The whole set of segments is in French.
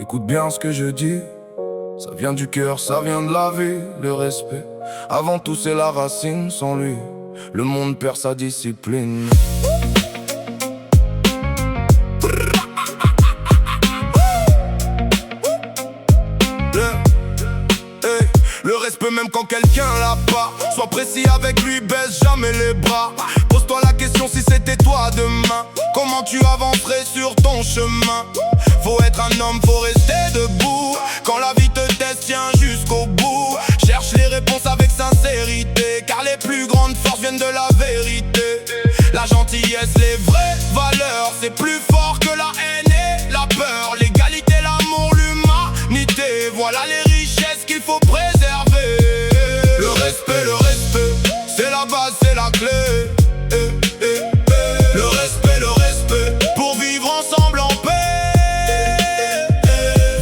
Écoute bien ce que je dis, ça vient du cœur, ça vient de la vie. Le respect, avant tout c'est la racine. Sans lui, le monde perd sa discipline. Le respect même quand quelqu'un l'a pas. Sois précis avec lui, baisse jamais les bras. Pose-toi la question si c'était toi demain. Comment tu avancerais sur ton chemin? Faut être un homme, faut rester debout. Quand la vie te teste, tiens jusqu'au bout. Cherche les réponses avec sincérité, car les plus grandes forces viennent de la vérité. La gentillesse, les vraies valeurs, c'est plus fort que la haine et la peur. L'égalité, l'amour, l'humanité, voilà les richesses qu'il faut préserver. Le respect, c'est la base, c'est la clé. Le respect, pour vivre ensemble en paix.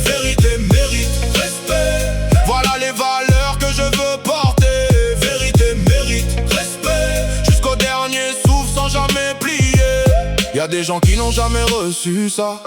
Vérité, mérite, respect, voilà les valeurs que je veux porter. Vérité, mérite, respect, jusqu'au dernier souffle sans jamais plier. Y'a des gens qui n'ont jamais reçu ça,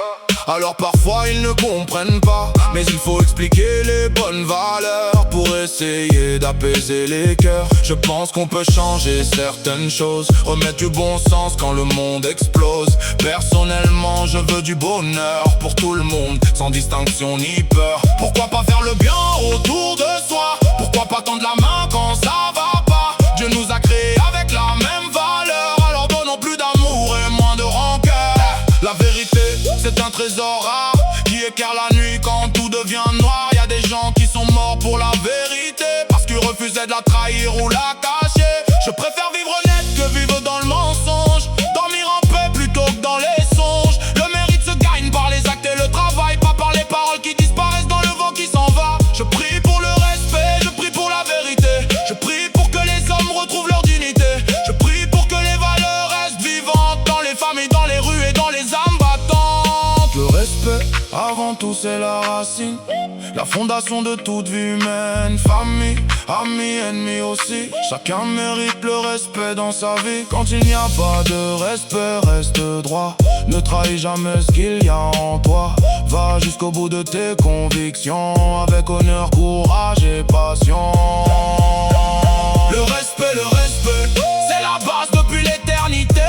alors parfois ils ne comprennent pas. Mais il faut expliquer les bonnes valeurs pour essayer d'apaiser les cœurs. Je pense qu'on peut changer certaines choses, remettre du bon sens quand le monde explose. Personnellement je veux du bonheur pour tout le monde, sans distinction ni peur. Pourquoi pas faire le bien autour de soi? Pourquoi pas tendre la main quand ça va pas? Dieu nous a créés avec la même valeur, alors donnons plus d'amour et moins de rancœur. La vérité, c'est un trésor rare qui éclaire la nuit quand tout devient noir. Y'a des gens qui sont morts pour la vérité, parce qu'ils refusaient de la trahir ou la cacher. Je préfère vivre honnête que vivre dans le mensonge, dormir en paix plutôt que dans les songes. Le mérite se gagne par les actes et le travail, pas par les paroles qui disparaissent dans le vent qui s'en va. Je prie pour le respect, je prie pour la vérité, je prie pour que les hommes retrouvent leur dignité. Je prie pour que les valeurs restent vivantes dans les familles, dans les rues et dans les âmes battantes. Le respect, avant tout c'est la racine, la fondation de toute vie humaine. Famille, amis, ennemis aussi, chacun mérite le respect dans sa vie. Quand il n'y a pas de respect, reste droit, ne trahis jamais ce qu'il y a en toi. Va jusqu'au bout de tes convictions, avec honneur, courage et passion. Le respect, c'est la base depuis l'éternité.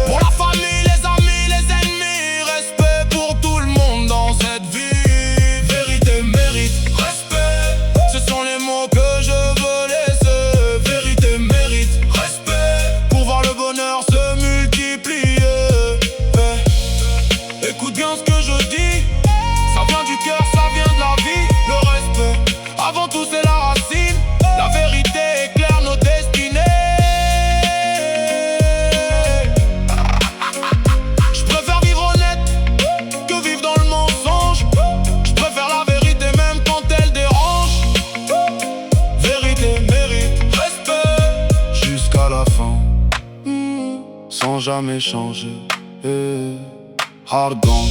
Pour la famille, les amis, les ennemis, respect pour tout le monde dans cette vie. Vérité, mérite, respect, ce sont les mots que je veux laisser. Vérité, mérite, respect, pour voir le bonheur se multiplier. Écoute bien ce que je dis, ça vient du cœur, ça vient de la vie. Le respect, avant tout c'est la racine, la vérité éclaire nos destinées. Je préfère vivre honnête que vivre dans le mensonge. Je préfère la vérité même quand elle dérange. Vérité mérite respect jusqu'à la fin, sans jamais changer. Hard gang,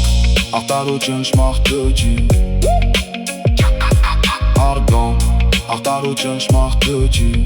achtarul cięż macht ludzi. Hard gang, achtarul cięż macht ludzi.